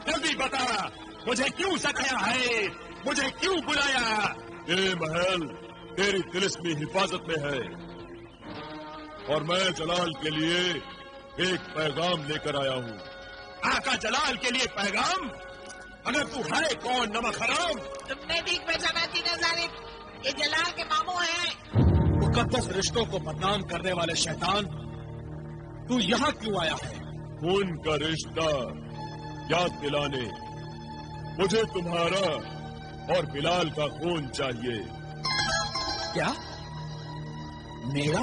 जल्दी बता, मुझे क्यों सताया है, मुझे क्यों बुलाया? ये महल तेरी तिलिस्मी हिफाजत में है और मैं जलाल के लिए एक पैगाम लेकर आया हूँ। आका जलाल के लिए पैगाम? अगर तू है कौन नमक हराम? तुमने ठीक पहचाना तीन जालिम, ये जलाल के मामू हैं। मुकद्दस रिश्तों को बदनाम करने वाले शैतान, तू यहाँ क्यों आया है? खून का रिश्ता याद दिलाने मुझे तुम्हारा और बिलाल का खून चाहिए। क्या? मेरा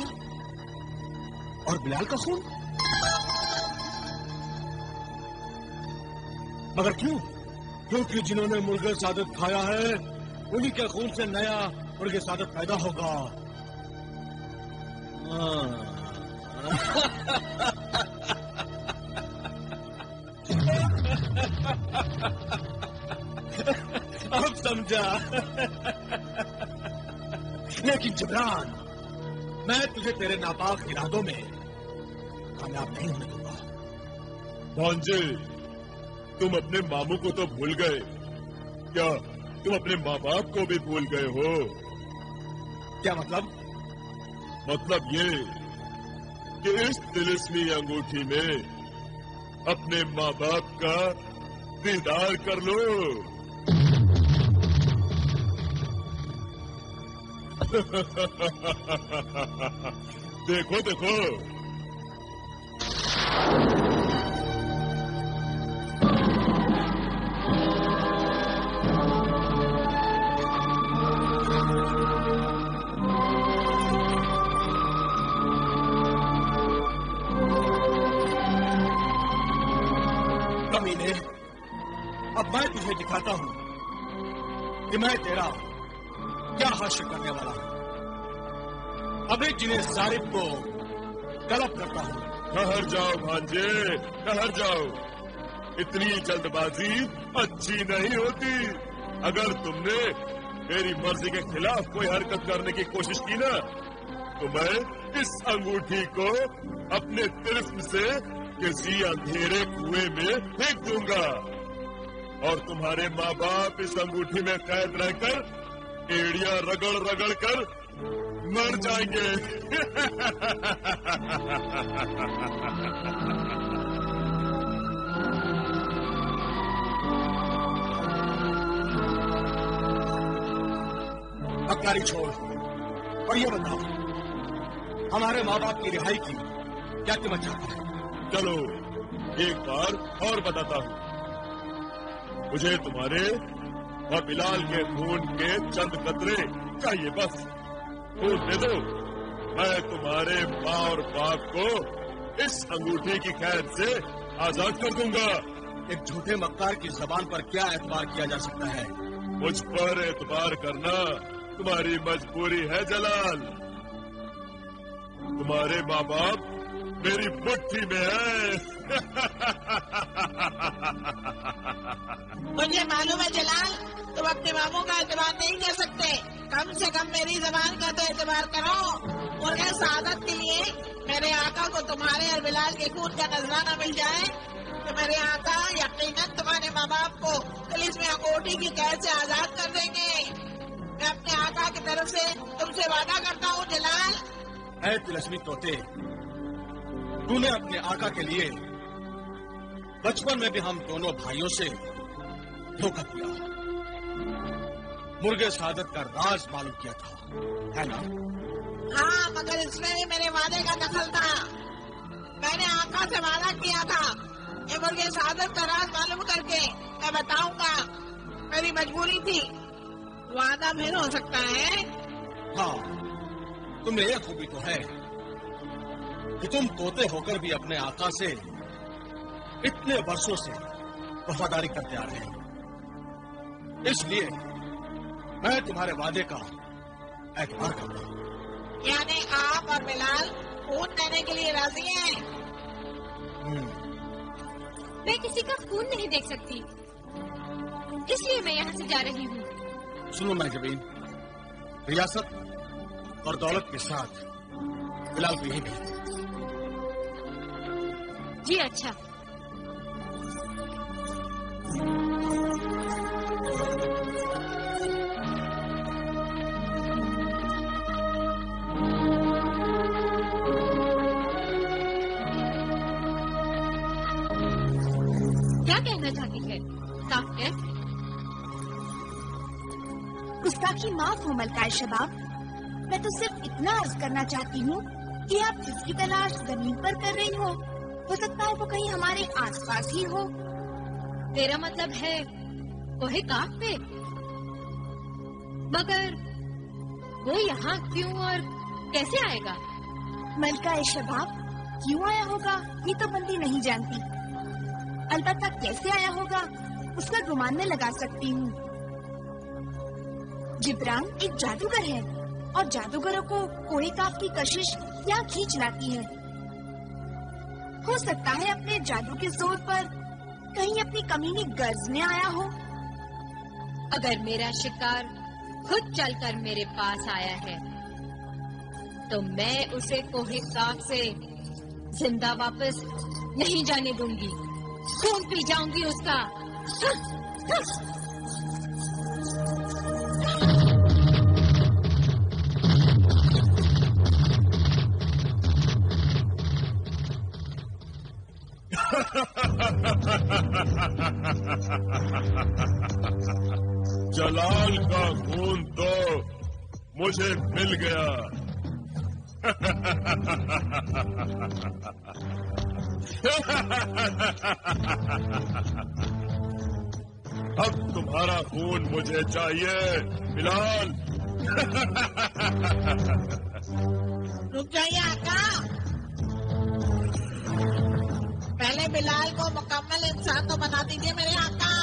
और बिलाल का खून? मगर क्यों? क्योंकि जिन्होंने मुर्गे सादत खाया है उन्हीं के खून से नया मुर्गे सादत पैदा होगा। अब समझा। लेकिन जिब्रान, मैं तुझे तेरे नापाक इरादों में कामयाब नहीं होने दूंगा। भांजे, तुम अपने मामू को तो भूल गए, क्या तुम अपने माँ बाप को भी भूल गए हो? क्या मतलब? मतलब ये कि इस तिलिस्मी अंगूठी में अपने माँ बाप का दीदार कर लो। देखो देखो, कमीने, अब मैं तुझे दिखाता हूं कि मैं तेरा क्या हासिल करने वाला हूं। अभी जिन्हें जालिम को तलब करता हूं। ठहर जाओ भांजे, ठहर जाओ। इतनी जल्दबाजी अच्छी नहीं होती। अगर तुमने मेरी मर्जी के खिलाफ कोई हरकत करने की कोशिश की ना, तो मैं इस अंगूठी को अपने तिलिस्म से किसी अंधेरे कुएं में फेंक दूंगा और तुम्हारे माँ बाप इस अंगूठी में कैद रहकर एड़ियां रगड़ रगड़ कर मर जाएंगे। बकवारी छोड़ और ये बताओ, हमारे माँ बाप की रिहाई की क्या कीमत चाहता है? चलो एक बार और बताता हूँ। मुझे तुम्हारे और बिलाल के खून के चंद कतरे चाहिए, बस। खून दे दो, मैं तुम्हारे माँ और बाप को इस अंगूठी की कैद से आजाद कर दूंगा। एक झूठे मक्कार की जबान पर क्या एतबार किया जा सकता है? मुझ पर एतबार करना तुम्हारी मजबूरी है जलाल। तुम्हारे माँ बाप मेरी मुट्ठी में है। मुझे मालूम है जलाल, तुम अपने मामू का एतबार नहीं कर सकते। कम से कम मेरी जबान का तो एतबार करो। मुर्गे सादत के लिए मेरे आका को तुम्हारे और बिलाल के खून का नजराना मिल जाए तो मेरे आका यकीनन तुम्हारे माँ बाप को पुलिस में अंगूठी की कैद से आजाद कर देंगे। मैं अपने आका की तरफ से तुमसे वादा करता हूँ जलाल। ऐ तिलिस्मी तोते, तूने अपने आका के लिए बचपन में भी हम दोनों भाइयों से धोखा दिया, मुर्गे सादत का राज मालूम किया था, है ना? हाँ, मगर इसमें भी मेरे वादे का दखल था। मैंने आका से वादा किया था, ये मुर्गे सादत का राज मालूम करके मैं बताऊंगा। मेरी मजबूरी थी। वादा फिर हो सकता है? हाँ, तुम्हें एक खूबी तो है कि तुम तोते होकर भी अपने आका से इतने वर्षों से वफादारी करते आ रहे हैं। इसलिए मैं तुम्हारे वादे का एतबार करता हूँ। यानी आप और बिलाल खून देने के लिए राजी हैं? मैं किसी का खून नहीं देख सकती, इसलिए मैं यहाँ से जा रही हूँ। सुनो महजबीन, रियासत और दौलत के साथ बिलाल को यही भेज दो। जी अच्छा। क्या कहना चाहती है? साफ है। गुस्ताखी माफ हो मलकाए शबाब। मैं तो सिर्फ इतना अर्ज करना चाहती हूँ कि आप जिसकी तलाश जमीन पर कर रही हो सकता है वो कहीं हमारे आसपास ही हो। तेरा मतलब है कोहे काफ पे? मगर वो यहाँ क्यों और कैसे आएगा? मलकाए शबाब, क्यों आया होगा ये तो बंदी नहीं जानती, अलबत्ता कैसे आया होगा उसका गुमान में लगा सकती हूँ। जिब्रान एक जादूगर है और जादूगरों को कोहे काफ की कशिश क्या खींच लाती है। हो सकता है अपने जादू के जोर पर कहीं अपनी कमीनी गर्ज में आया हो। अगर मेरा शिकार खुद चलकर मेरे पास आया है तो मैं उसे कोहे काफ से जिंदा वापस नहीं जाने दूंगी। खून पी जाऊंगी उसका। जलाल का खून तो मुझे मिल गया। अब तुम्हारा खून मुझे चाहिए बिलाल। रुक जाइए आका। पहले बिलाल को मुकम्मल इंसान तो बना दीजिए मेरे आका।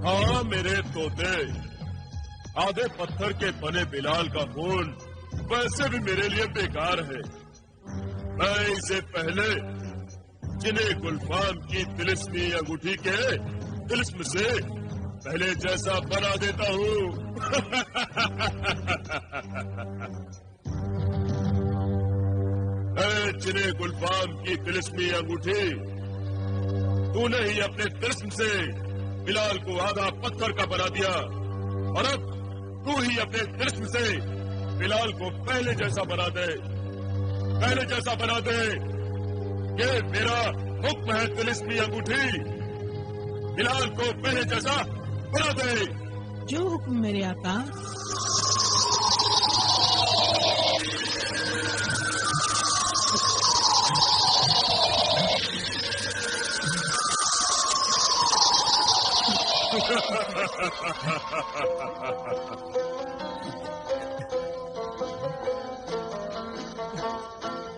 हाँ मेरे तोते, आधे पत्थर के बने बिलाल का खून वैसे भी मेरे लिए बेकार है। मैं इसे पहले जिन्हें गुलफाम की तिलिस्मी अंगूठी के तिलिस्म से पहले जैसा बना देता हूँ। जिन्हें गुलफाम की तिलिस्मी अंगूठी, तूने ही अपने तिलिस्म से बिलाल को आधा पत्थर का बना दिया और अब तू ही अपने तिलिस्म से बिलाल को पहले जैसा बना दे। पहले जैसा बना दे। ये मेरा हुक्म है तिलिस्मी अंगूठी, बिलाल को पहले जैसा बना दे। जो हुक्म मेरे आका।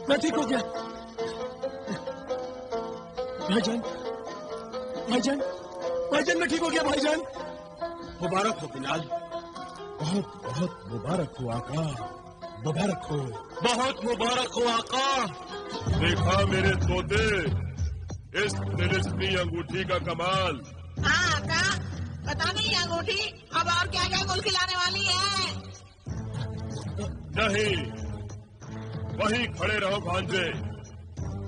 मैं ठीक हो गया। भाईजान, भाईजान, भाईजान मैं ठीक हो गया भाईजान। मुबारक हो बिलाल, बहुत बहुत मुबारक हो आका, मुबारक हो, बहुत मुबारक हो आका। देखा मेरे तोते इस तिलिस्मी अंगूठी का कमाल। हाँ आका, पता नहीं अंगूठी अब और क्या क्या गुल खिलाने वाली है। नहीं, वहीं खड़े रहो भांजे।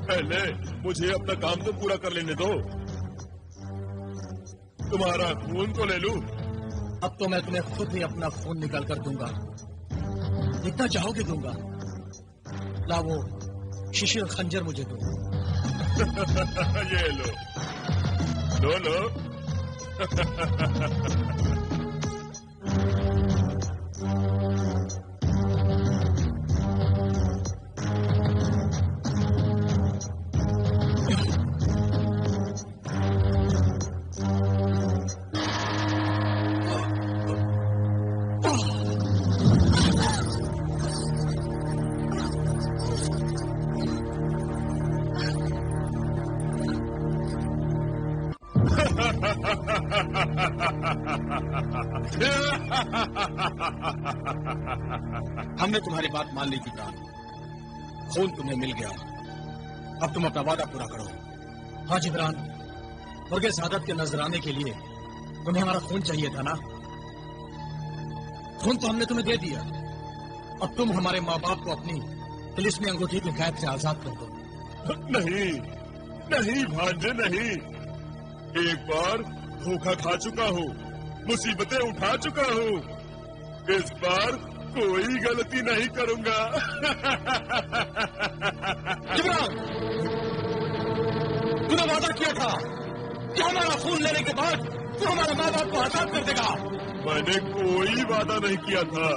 पहले मुझे अपना काम तो पूरा कर लेने दो। तुम्हारा खून तो ले लूं। अब तो मैं तुम्हें खुद ही अपना खून निकाल कर दूंगा, जितना चाहोगे दूंगा। ला वो शिशिर खंजर मुझे दो। ये लो, लो लो। हमने तुम्हारी बात मान ली थी कान, खून तुम्हें मिल गया। अब तुम अपना वादा पूरा करो। हाँ जिब्रान, मुर्गे सादत के नजराने के लिए तुम्हें हमारा खून चाहिए था ना? खून तो हमने तुम्हें दे दिया। अब तुम हमारे माँ बाप को अपनी तिलिस्मी अंगूठी की कैद से आजाद कर दो। नहीं नहीं भांजे नहीं, एक बार धोखा खा चुका हूँ, मुसीबतें उठा चुका हूँ, इस बार कोई गलती नहीं करूंगा। जिब्रान, तूने वादा किया था कि हमारा खून लेने के बाद तू हमारे माँ बाप को आजाद कर देगा। मैंने कोई वादा नहीं किया था,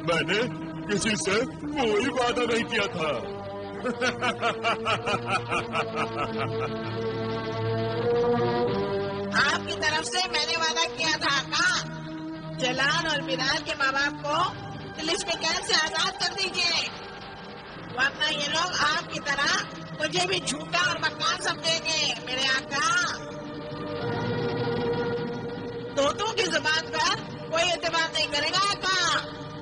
मैंने किसी से कोई वादा नहीं किया था। आपकी तरफ से मैंने वादा किया था का जलाल और बिलाल के माँ बाप को तिलिस्मी कैद से आजाद कर दीजिए, वरना ये लोग आपकी तरह मुझे भी झूठा और बदनाम समझेंगे। मेरे आका, तोतों की जुबान पर कोई एतबार नहीं करेगा आका।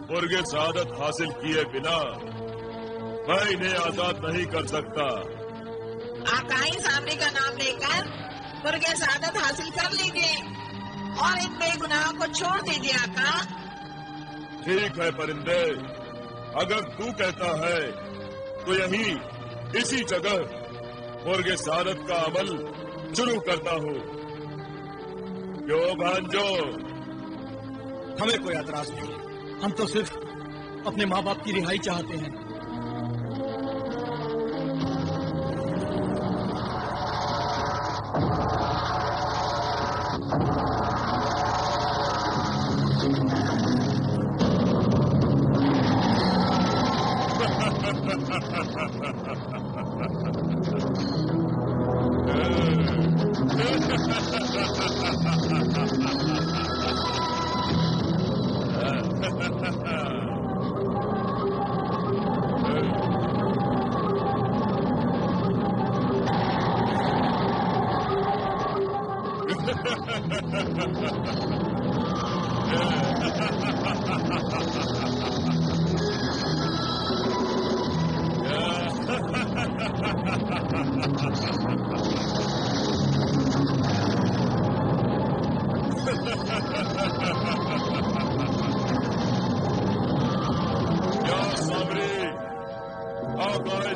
मुर्गे शहादत हासिल किए बिना मैं इन्हें आजाद नहीं कर सकता। आकाई सामने का नाम लेकर मुर्गे शहादत हासिल कर लीजिए और इन बेगुनाहों को छोड़ दीजिए आका। ठीक है परिंदे, अगर तू कहता है तो यहीं इसी जगह मुर्गे शहादत का अमल शुरू करता हूँ। क्यों भांजो? हमें कोई एतराज नहीं, हम तो सिर्फ अपने माँ बाप की रिहाई चाहते हैं।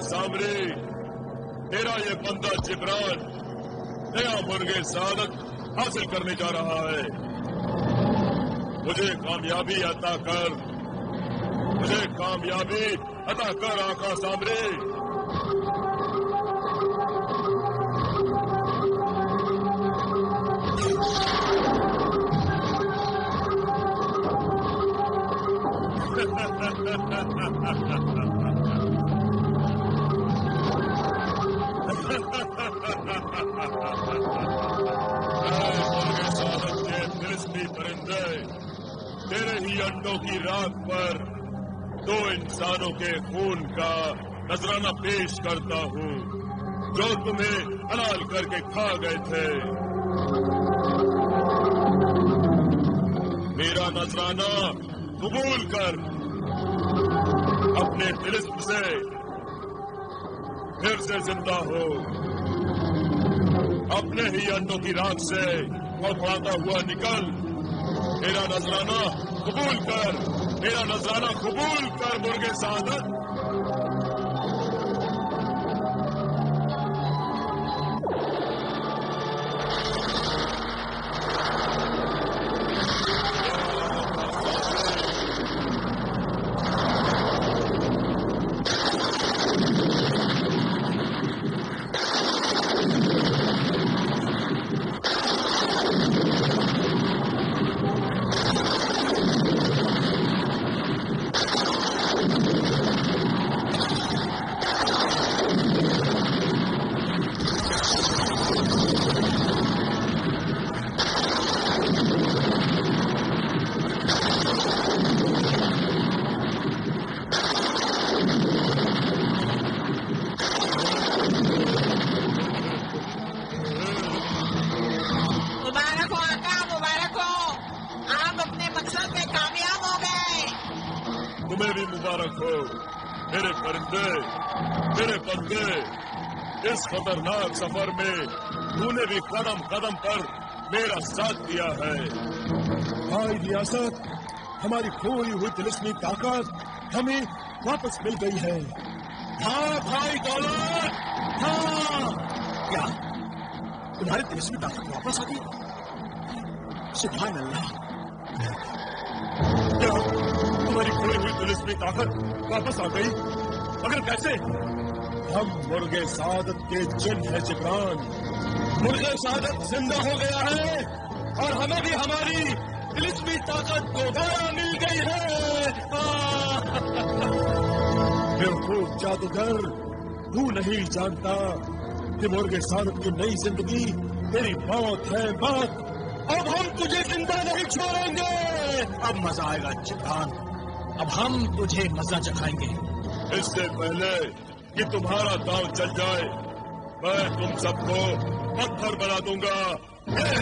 सामरी, तेरा ये बंदा जिब्रान नया मुर्गे शहादत हासिल करने जा रहा है। मुझे कामयाबी अता कर, मुझे कामयाबी अता कर आका सामरी। परिंदे, तेरे ही अंडों की राख पर 2 इंसानों के खून का नजराना पेश करता हूँ जो तुम्हें हलाल करके खा गए थे। मेरा नजराना कबूल कर, अपने तिलिस्म से फिर से जिंदा हो, अपने ही अंडों की राख से फड़फड़ाता हुआ निकल। मेरा नजराना कबूल कर, मेरा नजराना कबूल कर मुर्गे शहादत। तुम्हें भी मुबारक हो मेरे परिंदे, मेरे बंदे। इस खतरनाक सफर में तूने भी कदम कदम पर मेरा साथ दिया है। भाई रियासत, हमारी खोई हुई तिलिस्मी ताकत हमें वापस मिल गई है। हाँ भाई दौलत, हाँ। क्या तुम्हारे देश में ताकत वापस आ गई? सुभान अल्लाह। क्या तुम्हारी खोई हुई तिलिस्मी ताकत वापस आ गई? मगर कैसे? हम मुर्गे सादत के जिन है जिब्रान। मुर्गे सादत जिंदा हो गया है और हमें भी हमारी तिलिस्मी ताकत दोबारा मिल गई है। बेवकूफ जादूगर, तू नहीं जानता कि मुर्गे सादत की नई जिंदगी तेरी मौत है, मौत। अब हम तुझे जिंदा नहीं छोड़ेंगे। अब मजा आएगा जिब्रान, अब हम तुझे मजा चखाएंगे। इससे पहले कि तुम्हारा दांव चल जाए, मैं तुम सबको पत्थर बना दूंगा। मैं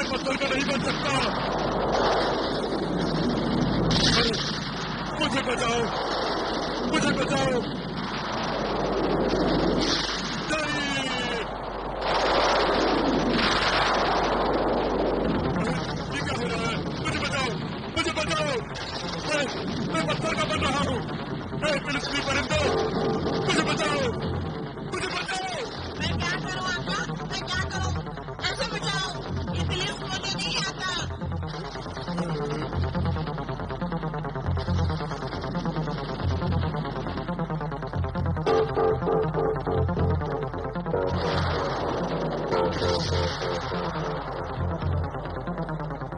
पत्थर का नहीं बन सकता। मुझे बचाओ, मुझे बचाओ। ये क्या हो रहा है? मुझे बचाओ, मुझे बचाओ। मैं पत्थर का बन रहा हूँ। तिलिस्मी परिंदो, मुझे बचाओ, मुझे बचाओ। मैं क्या करूँ आका? मैं क्या करूँ? ऐसे बचाओ, ये तिलिस्म मुझे नहीं आता।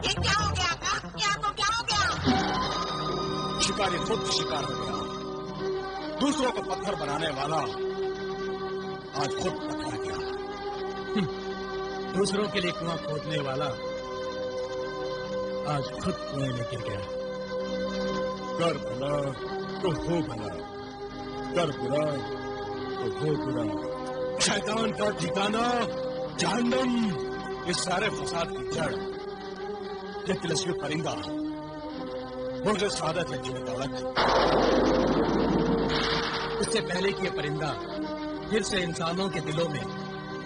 ये क्या हो गया आका? ये आपको क्या हो गया? शिकारी खुद शिकार हो गया। दूसरों को पत्थर बनाने वाला आज खुद पकड़ा गया। दूसरों के लिए कुआं खोदने वाला आज खुद कुएं में गिर गया। कर भला तो हो भला, कर बुरा तो हो बुरा। शैतान का ठिकाना जहन्नम। इस सारे फसाद की जड़ ये तिलिस्मी परिंदा मुर्गे सादत है जिन्हें दौलत। इससे पहले कि ये परिंदा फिर से इंसानों के दिलों में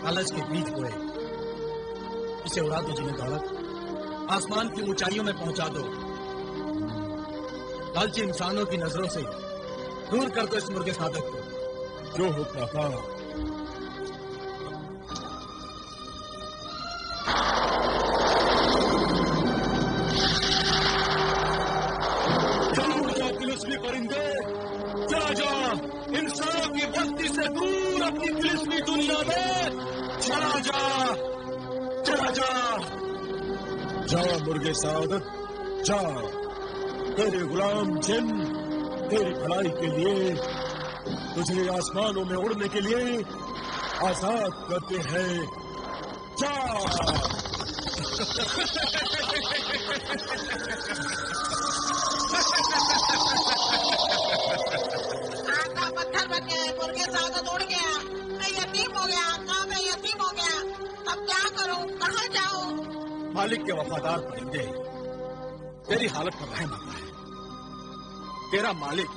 लालच के बीज बोए, इसे उड़ा दो जिन्हें दौलत। आसमान की ऊंचाइयों में पहुंचा दो। लालची इंसानों की नजरों से दूर कर दो इस मुर्गे सादत को। जो हो पापा, तिलिस्मी परिंदे चला जा इंसानों की बस्ती से दूर अपनी तिलिस्मी दुनिया में चला जा, चला जा। जा मुर्गे सादत, जा। तेरे गुलाम जिन तेरी भलाई के लिए तुझे आसमानों में उड़ने के लिए आजाद करते हैं। जा। आका पत्थर बन गए, मुर्गे सादत उड़ गया। मैं यतीम हो गया आका, मैं यतीम हो गया। अब क्या करूं? कहाँ जाऊं? मालिक के वफादार परिंदे तेरी हालत पर रहम आता है। तेरा मालिक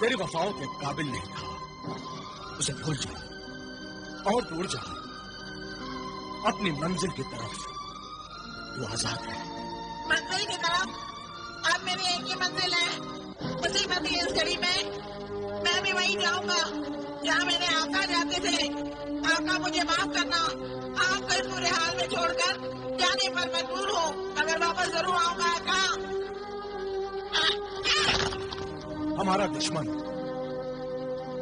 तेरी वफाओं के काबिल नहीं था। उसे भूल जा और दूर जा अपनी मंजिल की तरफ। तू आजाद है। मंजिल की तरफ? अब मेरी एक ही मंजिल है, मुसीबत की इस घड़ी में मैं भी वहीं जाऊंगा जहाँ मेरे आका जाते थे। आका मुझे माफ करना, आपको इस बुरे हाल में छोड़कर जाने पर मजबूर हूँ, मगर वापस जरूर आऊंगा आका। हमारा दुश्मन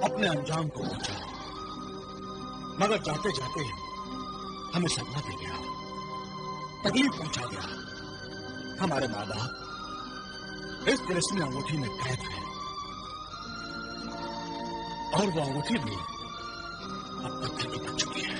अपने अंजाम को पहुंचा, मगर जाते जाते हमें सदमा दे गया, तकलीफ पहुंचा गया। हमारे माँ बाप इस तिलिस्मी अंगूठी में कैद है और वो अंगूठी भी अब पत्थर की बन चुकी है।